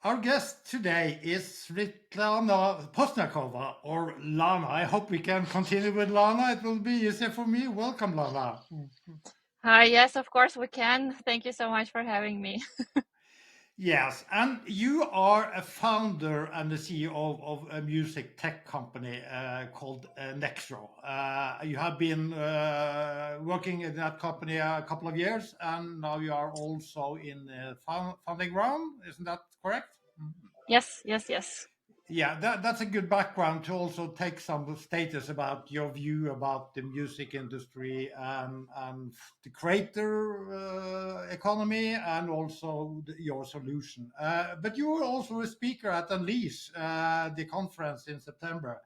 Our guest today is Svitlana Pozniakova, or Lana. I hope we can continue with Lana. It will be easier for me. Welcome, Lana. Hi, yes, of course we can. Thank you so much for having me. Yes, and you are a founder and the CEO of a music tech company called Nexro. You have been working in that company a couple of years, and now you are also in founding round. Isn't that correct? Yes, yes, yes. Yeah, that's a good background to also take some status about your view about the music industry and the creator economy and also your solution. But you were also a speaker at Unleash, the conference in September.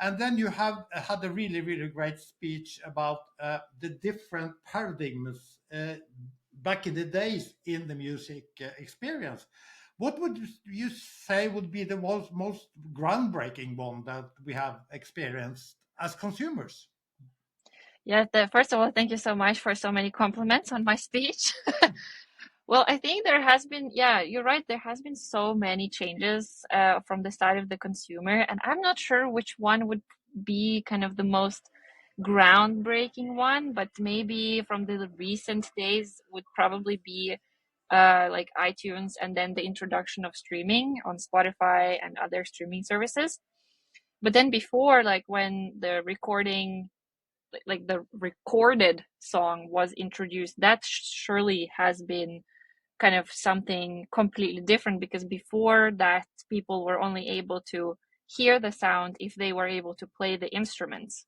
And then you have had a really, really great speech about the different paradigms back in the days in the music experience. What would you say would be the most groundbreaking one that we have experienced as consumers? Yeah, first of all, thank you so much for so many compliments on my speech. Well, I think there has been, yeah, you're right. There has been so many changes from the side of the consumer, and I'm not sure which one would be kind of the most groundbreaking one, but maybe from the recent days would probably be like iTunes and then the introduction of streaming on Spotify and other streaming services. But then before, like when the recording, like the recorded song was introduced, that surely has been kind of something completely different, because before that people were only able to hear the sound if they were able to play the instruments.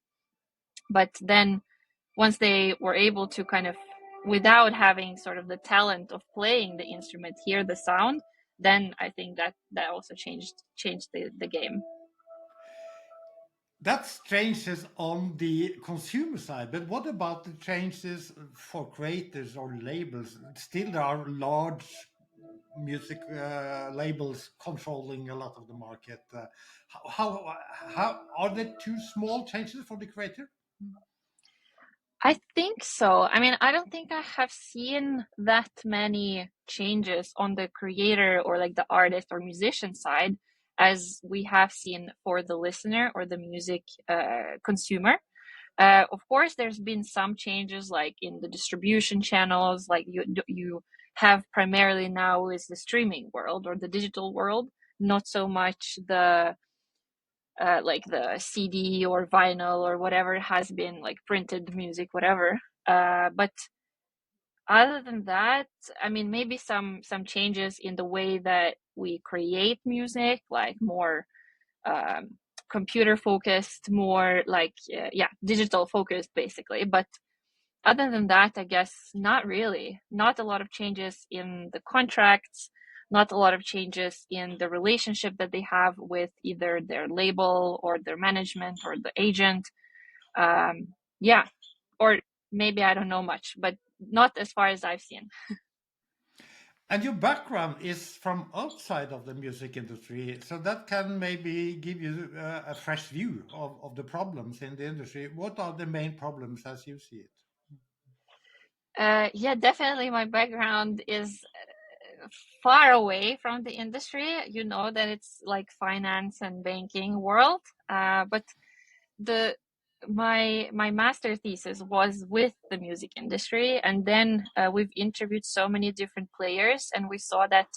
But then once they were able to kind of, without having sort of the talent of playing the instrument, hear the sound, then I think that also changed the game. That's changes on the consumer side, but what about the changes for creators or labels? Still, there are large music labels controlling a lot of the market. How are there too small changes for the creator? I think so. I mean, I don't think I have seen that many changes on the creator or like the artist or musician side as we have seen for the listener or the music consumer. Of course, there's been some changes like in the distribution channels, like you have primarily now is the streaming world or the digital world, not so much the like the CD or vinyl or whatever has been like printed music, whatever. But other than that, I mean, maybe some changes in the way that we create music, like more um, computer focused, more like yeah, digital focused, basically. But other than that, I guess not really. Not a lot of changes in the contracts, not a lot of changes in the relationship that they have with either their label or their management or the agent. Yeah, or maybe I don't know much, but not as far as I've seen. And your background is from outside of the music industry, so that can maybe give you a fresh view of the problems in the industry. What are the main problems as you see it? Yeah, definitely my background is far away from the industry. You know that it's like finance and banking world. But the my master thesis was with the music industry, and then we've interviewed so many different players, and we saw that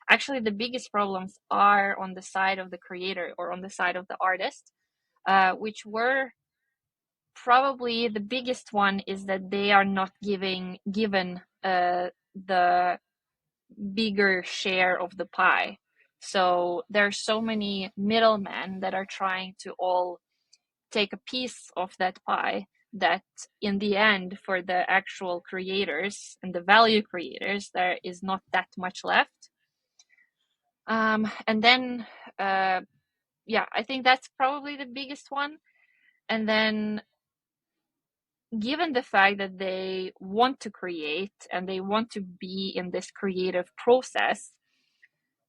actually the biggest problems are on the side of the creator or on the side of the artist, which were probably the biggest one is that they are not given the bigger share of the pie. So there are so many middlemen that are trying to all take a piece of that pie, that in the end, for the actual creators and the value creators, there is not that much left. And then yeah, I think that's probably the biggest one. And then given the fact that they want to create and they want to be in this creative process,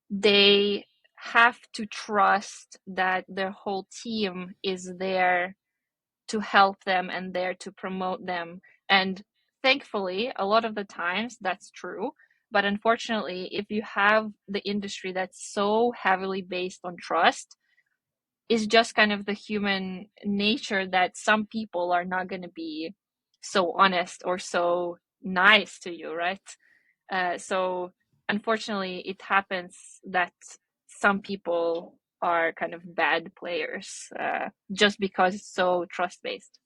they have to trust that their whole team is there to help them and there to promote them. And thankfully, a lot of the times that's true. But unfortunately, if you have the industry that's so heavily based on trust, it's just kind of the human nature that some people are not going to be so honest or so nice to you, right? So unfortunately, it happens that some people are kind of bad players just because it's so trust based.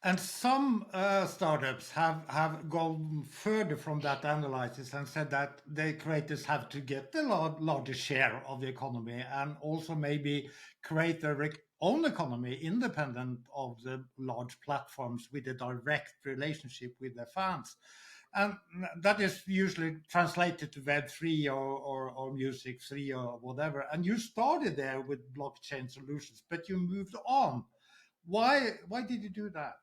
And some startups have gone further from that analysis and said that the creators have to get the largest share of the economy and also maybe create their own economy independent of the large platforms with a direct relationship with their fans. And that is usually translated to Web3 or Music 3 or whatever. And you started there with blockchain solutions, but you moved on. Why did you do that?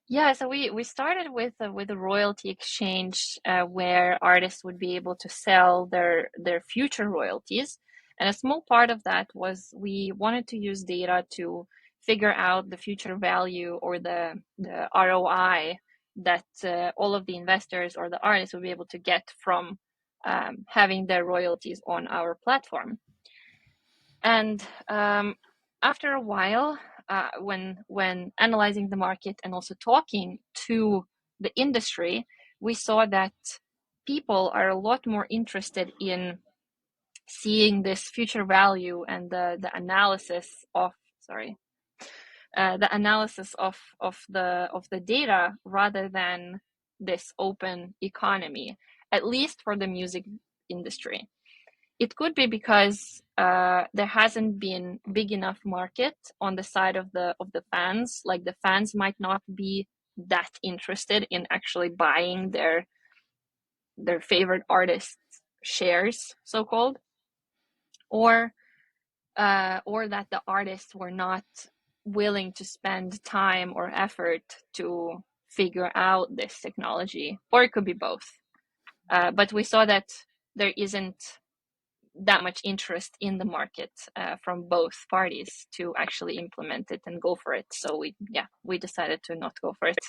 Yeah, so we started with a royalty exchange where artists would be able to sell their future royalties, and a small part of that was we wanted to use data to figure out the future value or the ROI that all of the investors or the artists would be able to get from having their royalties on our platform. And after a while, when analyzing the market and also talking to the industry, we saw that people are a lot more interested in seeing this future value and the analysis of the analysis of the data rather than this open economy, at least for the music industry. It could be because there hasn't been big enough market on the side of the fans. Like the fans might not be that interested in actually buying their favorite artists' shares, so called, or that the artists were not willing to spend time or effort to figure out this technology, or it could be both. But we saw that there isn't that much interest in the market from both parties to actually implement it and go for it. So we decided to not go for it.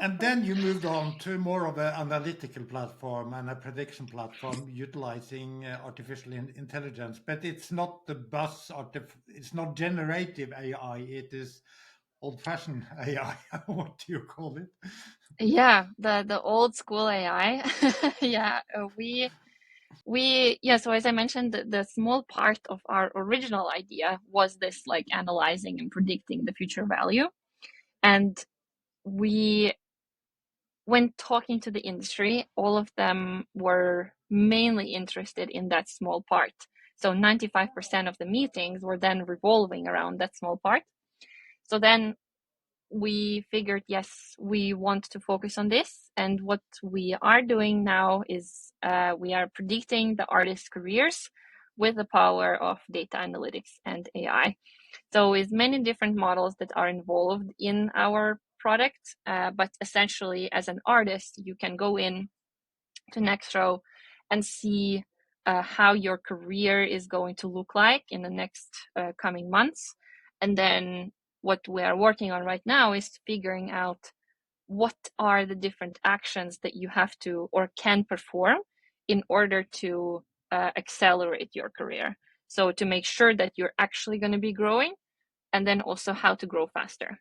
And then you moved on to more of an analytical platform and a prediction platform utilizing artificial intelligence. But it's not the it's not generative AI, it is old-fashioned AI. What do you call it? Yeah, the old school AI. Yeah, yeah. So as I mentioned, the small part of our original idea was this like analyzing and predicting the future value, and we when talking to the industry, all of them were mainly interested in that small part. So 95% of the meetings were then revolving around that small part. So then we figured, yes, we want to focus on this. And what we are doing now is we are predicting the artists' careers with the power of data analytics and AI. So with many different models that are involved in our product, but essentially as an artist, you can go in to Nexro and see how your career is going to look like in the next coming months. And then what we are working on right now is figuring out what are the different actions that you have to or can perform in order to accelerate your career. So to make sure that you're actually going to be growing, and then also how to grow faster.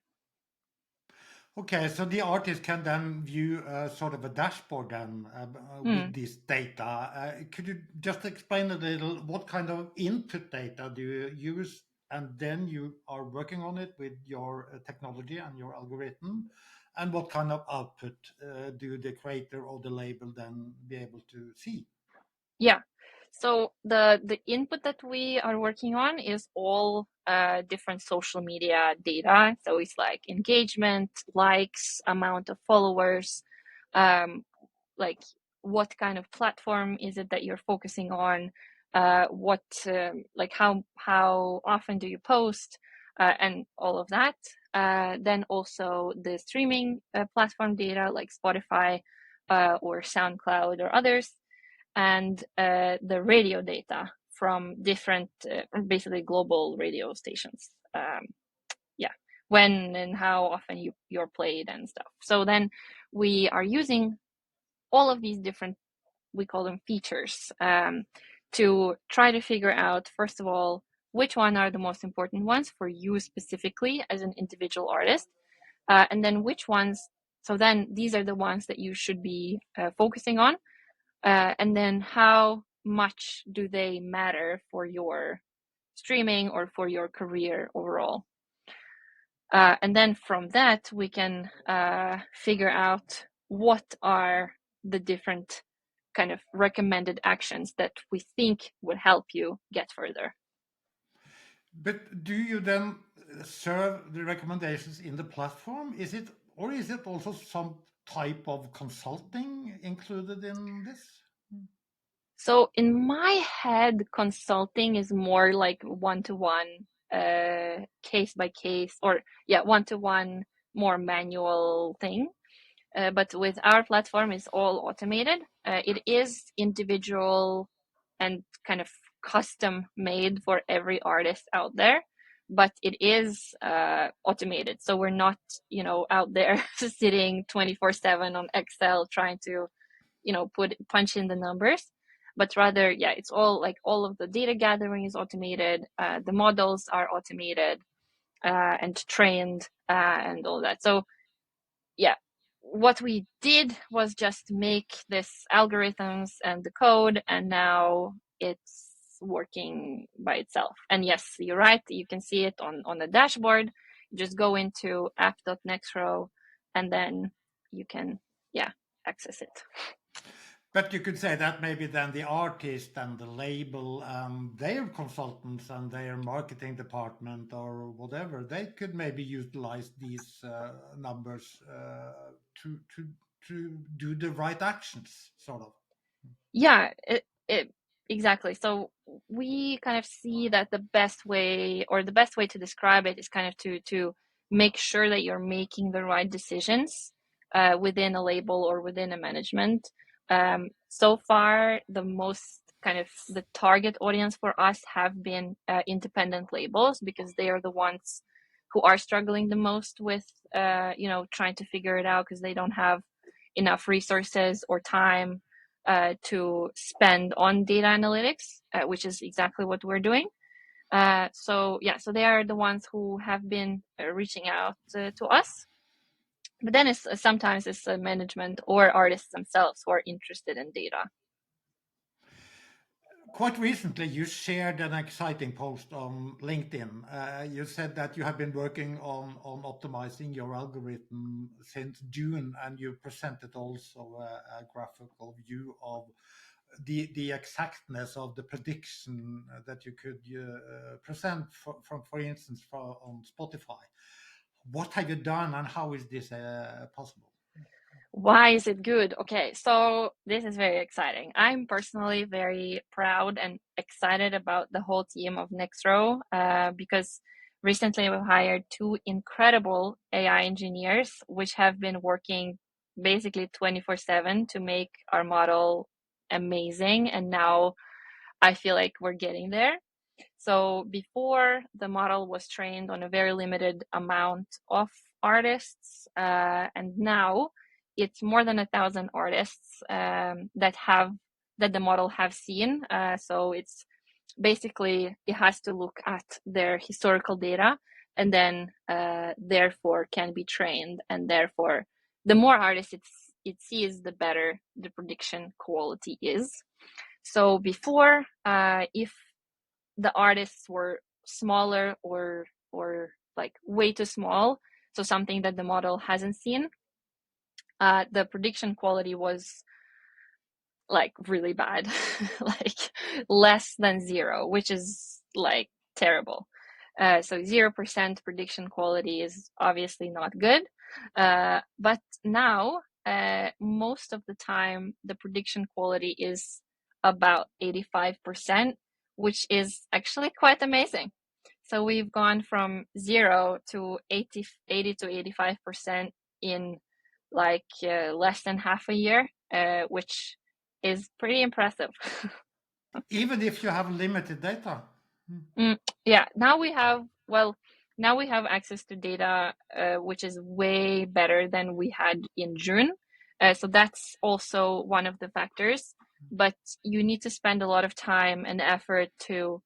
Okay, so the artist can then view sort of a dashboard then with this data. Could you just explain a little what kind of input data do you use, and then you are working on it with your technology and your algorithm, and what kind of output do the creator or the label then be able to see? Yeah. So the input that we are working on is all different social media data. So it's like engagement, likes, amount of followers, um, like what kind of platform is it that you're focusing on, what like how often do you post, and all of that. Then also the streaming platform data like Spotify or SoundCloud or others, and the radio data from different, basically global radio stations. Yeah, when and how often you're played and stuff. So then we are using all of these different, we call them features, to try to figure out, first of all, which one are the most important ones for you specifically as an individual artist, and then which ones, so then these are the ones that you should be focusing on, and then how much do they matter for your streaming or for your career overall. And then from that, we can figure out what are the different kind of recommended actions that we think would help you get further. But do you then serve the recommendations in the platform? Is it also some type of consulting included in this? So in my head, consulting is more like one-to-one, case by case, or one-to-one, more manual thing. But with our platform, it's all automated. It is individual and kind of custom made for every artist out there, but it is automated. So we're not, out there sitting 24/7 on Excel trying to, punch in the numbers. But rather, it's all of the data gathering is automated. The models are automated and trained and all that. So what we did was just make this algorithms and the code, and now it's working by itself. And yes, you're right, you can see it on the dashboard. Just go into app.nexro and then you can access it. But you could say that maybe then the artist and the label, their consultants and their marketing department or whatever, they could maybe utilize these numbers to do the right actions, sort of. Yeah, exactly. So we kind of see that the best way to describe it is kind of to make sure that you're making the right decisions within a label or within a management. So far, the target audience for us have been independent labels, because they are the ones who are struggling the most with trying to figure it out, because they don't have enough resources or time to spend on data analytics, which is exactly what we're doing. So they are the ones who have been reaching out to us. But then sometimes it's management or artists themselves who are interested in data. Quite recently, you shared an exciting post on LinkedIn. You said that you have been working on optimizing your algorithm since June, and you presented also a graphical view of the exactness of the prediction that you could present for instance, on Spotify. What have you done, and how is this possible? Why is it good? Okay, so this is very exciting. I'm personally very proud and excited about the whole team of Nexro because recently we hired 2 incredible AI engineers, which have been working basically 24/7 to make our model amazing. And now I feel like we're getting there. So before, the model was trained on a very limited amount of artists, and now it's more than 1,000 artists that the model have seen. So it's basically, it has to look at their historical data, and then therefore can be trained, and therefore the more artists it sees, the better the prediction quality is. So before, if the artists were smaller or like way too small, so something that the model hasn't seen, the prediction quality was like really bad, like less than 0, which is like terrible. So 0% prediction quality is obviously not good. But now, most of the time, the prediction quality is about 85%, which is actually quite amazing. So we've gone from 0 to 80 to 85% in like less than half a year, which is pretty impressive. Even if you have limited data. Yeah, now we have access to data which is way better than we had in June. So that's also one of the factors. But you need to spend a lot of time and effort to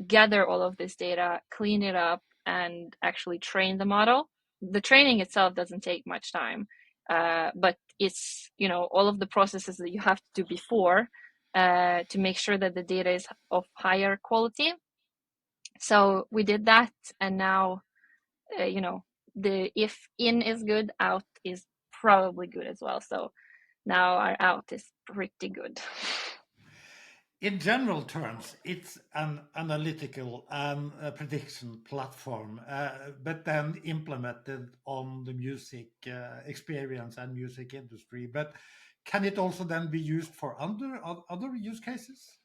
gather all of this data, clean it up, and actually train the model. The training itself doesn't take much time, but it's all of the processes that you have to do before to make sure that the data is of higher quality. So we did that, and now the if in is good, out is probably good as well. So now our out is pretty good. In general terms, it's an analytical and a prediction platform, but then implemented on the music experience and music industry. But can it also then be used for other use cases?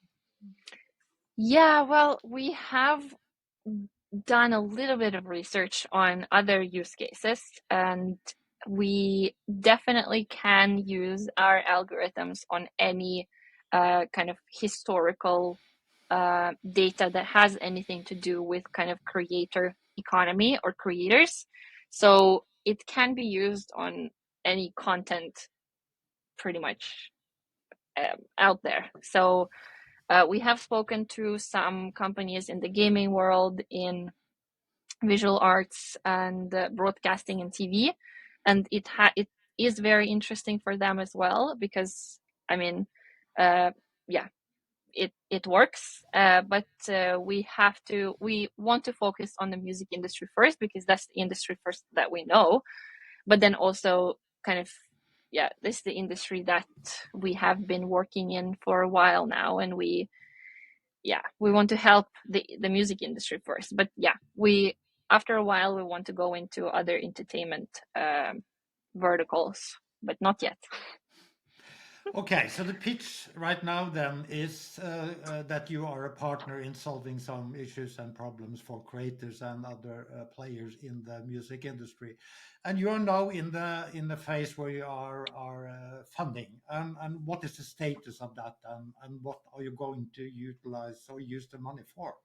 Yeah, well, we have done a little bit of research on other use cases, and we definitely can use our algorithms on any kind of historical data that has anything to do with kind of creator economy or creators. So it can be used on any content pretty much out there. So we have spoken to some companies in the gaming world, in visual arts and broadcasting and TV, and it is very interesting for them as well, because I mean, uh, yeah, it works, but we want to focus on the music industry first, because that's the industry first that we know, but then also kind of, yeah, this is the industry that we have been working in for a while now, and we want to help the music industry first. But yeah, we after a while we want to go into other entertainment verticals, but not yet. Okay, so the pitch right now then is that you are a partner in solving some issues and problems for creators and other players in the music industry, and you are now in the phase where you are funding. And what is the status of that, and what are you going to utilize or use the money for?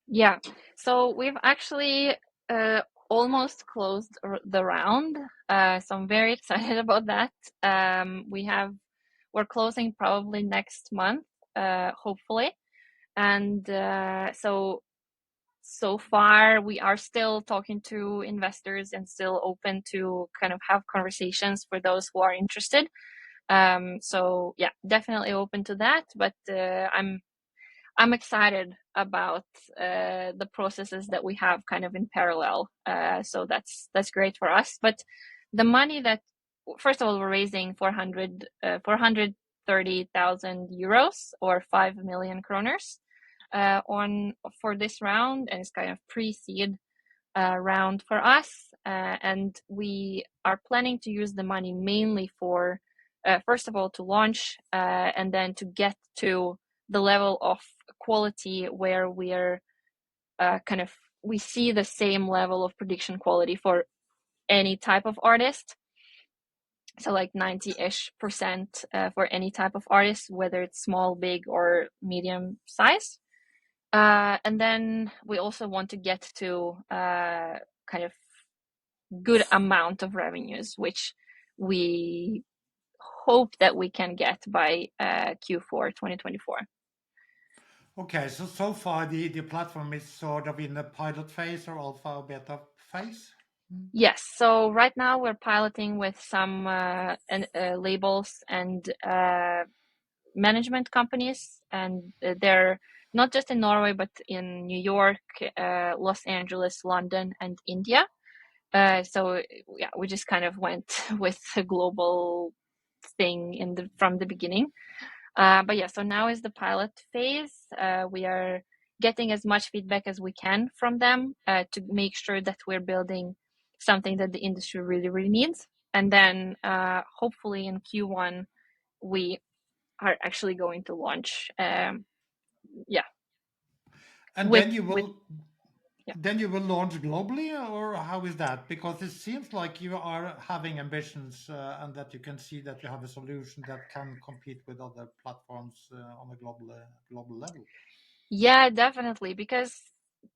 Yeah, so we've actually almost closed the round, so I'm very excited about that. We're closing probably next month, hopefully. And so far we are still talking to investors and still open to kind of have conversations for those who are interested. So yeah, definitely open to that. But I'm excited about the processes that we have kind of in parallel. So that's great for us. But the money that, first of all, we're raising 430,000 euros, or 5 million kroners, on for this round, and it's kind of pre-seed round for us. And we are planning to use the money mainly for, first of all, to launch, and then to get to the level of quality where we're we see the same level of prediction quality for any type of artist. So like 90-ish% for any type of artist, whether it's small, big, or medium size. And then we also want to get to kind of good amount of revenues, which we hope that we can get by Q4 2024. Okay, so far the platform is sort of in the pilot phase or alpha or beta phase. Yes, so right now we're piloting with some labels and management companies, and they're not just in Norway, but in New York, Los Angeles, London, and India. So yeah, we just kind of went with a global thing from the beginning. But yeah, so now is the pilot phase. We are getting as much feedback as we can from them to make sure that we're building something that the industry really, really needs. And then hopefully in Q1, we are actually going to launch. Yeah, And with then you with will yeah. then you will launch globally, or how is that? Because it seems like you are having ambitions, and that you can see that you have a solution that can compete with other platforms on a global level. Yeah, definitely, because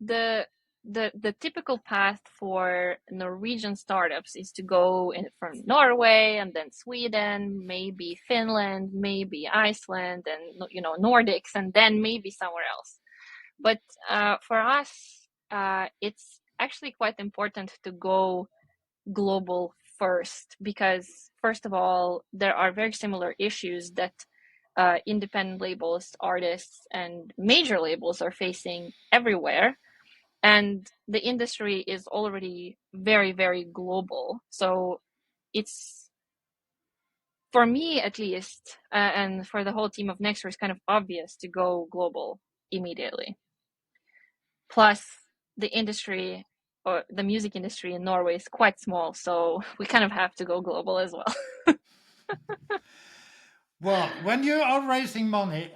the the typical path for Norwegian startups is to go in from Norway and then Sweden, maybe Finland, maybe Iceland, and Nordics, and then maybe somewhere else. But for us, it's actually quite important to go global first, because first of all, there are very similar issues that independent labels, artists, and major labels are facing everywhere. And the industry is already very, very global. So it's, for me at least, and for the whole team of Nexro, it's kind of obvious to go global immediately. Plus, the industry, or the music industry in Norway, is quite small, so we kind of have to go global as well. Well, when you are raising money,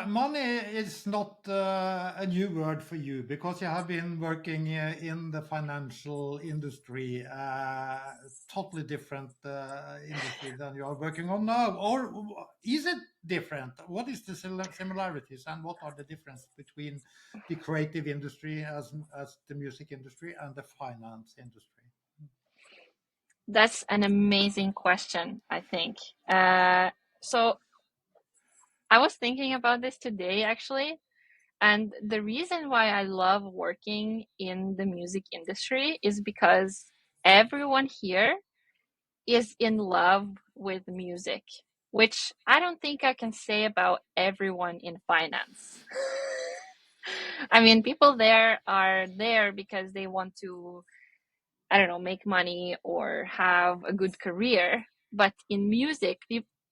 money is not a new word for you because you have been working in the financial industry, totally different industry than you are working on now. Or is it different? What is the similarities and what are the differences between the creative industry as the music industry and the finance industry? That's an amazing question, I think. So I was thinking about this today, actually. And the reason why I love working in the music industry is because everyone here is in love with music, which I don't think I can say about everyone in finance. I mean, people there are there because they want to, I don't know, make money or have a good career. But in music,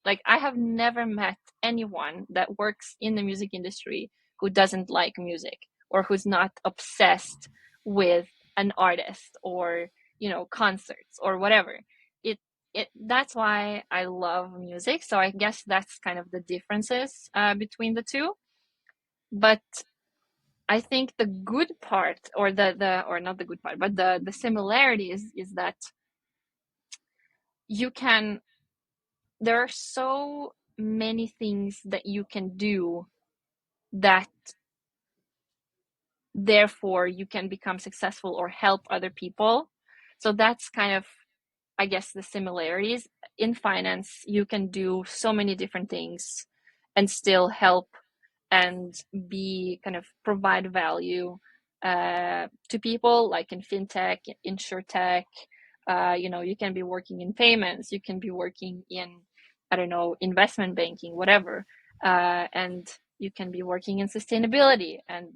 like, I have never met anyone that works in the music industry who doesn't like music or who's not obsessed with an artist or, concerts or whatever. That's why I love music. So I guess that's kind of the differences between the two. But I think the good part, or or not the good part, but the similarity is that you can, there are so many things that you can do that therefore you can become successful or help other people. So that's kind of, I guess, the similarities. In finance, you can do so many different things and still help and be kind of provide value to people, like in fintech, insurtech. You can be working in payments, you can be working in, I don't know, investment banking, whatever, and you can be working in sustainability, and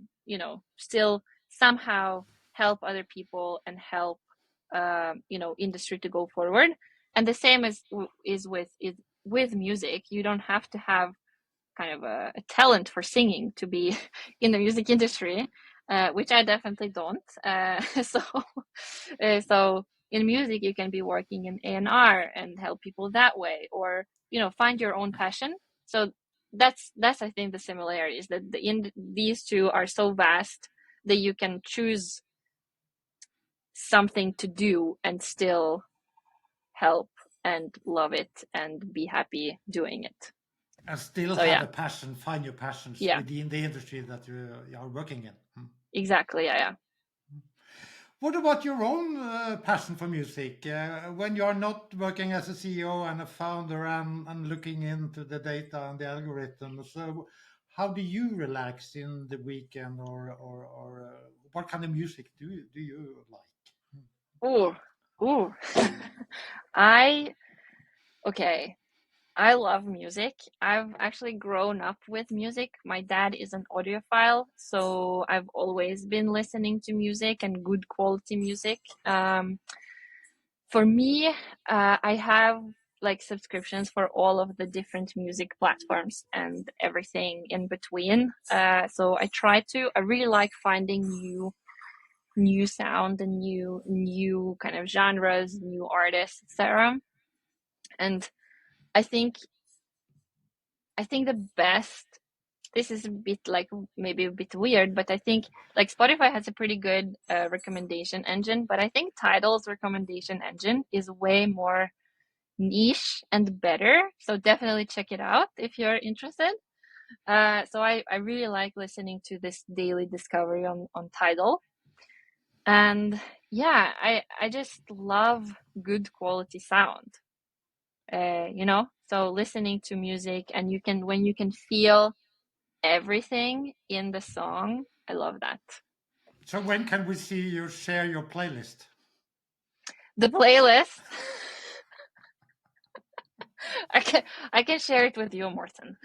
still somehow help other people and help industry to go forward. And the same is with music. You don't have to have kind of a talent for singing to be in the music industry, which I definitely don't. So in music, you can be working in A&R and help people that way, or find your own passion. So that's I think the similarities, that these two are so vast that you can choose something to do and still help and love it and be happy doing it. And still So have yeah, a passion, find your passions yeah, within the industry that you are working in. exactly, yeah. What about your own passion for music? When you are not working as a CEO and a founder and looking into the data and the algorithms, how do you relax in the weekend, or what kind of music do you like? Ooh, ooh. I okay. I love music. I've actually grown up with music. My dad is an audiophile, so I've always been listening to music and good quality music. For me, I have like subscriptions for all of the different music platforms and everything in between. So I really like finding new sound and new kind of genres, new artists, etc. And I think the best, this is a bit like maybe a bit weird, but I think like Spotify has a pretty good recommendation engine, but I think Tidal's recommendation engine is way more niche and better. So definitely check it out if you're interested. So I really like listening to this daily discovery on Tidal. And yeah, I just love good quality sound. So listening to music and when you can feel everything in the song, I love that. So when can we see you share your playlist? The playlist, I can share it with you, Morten.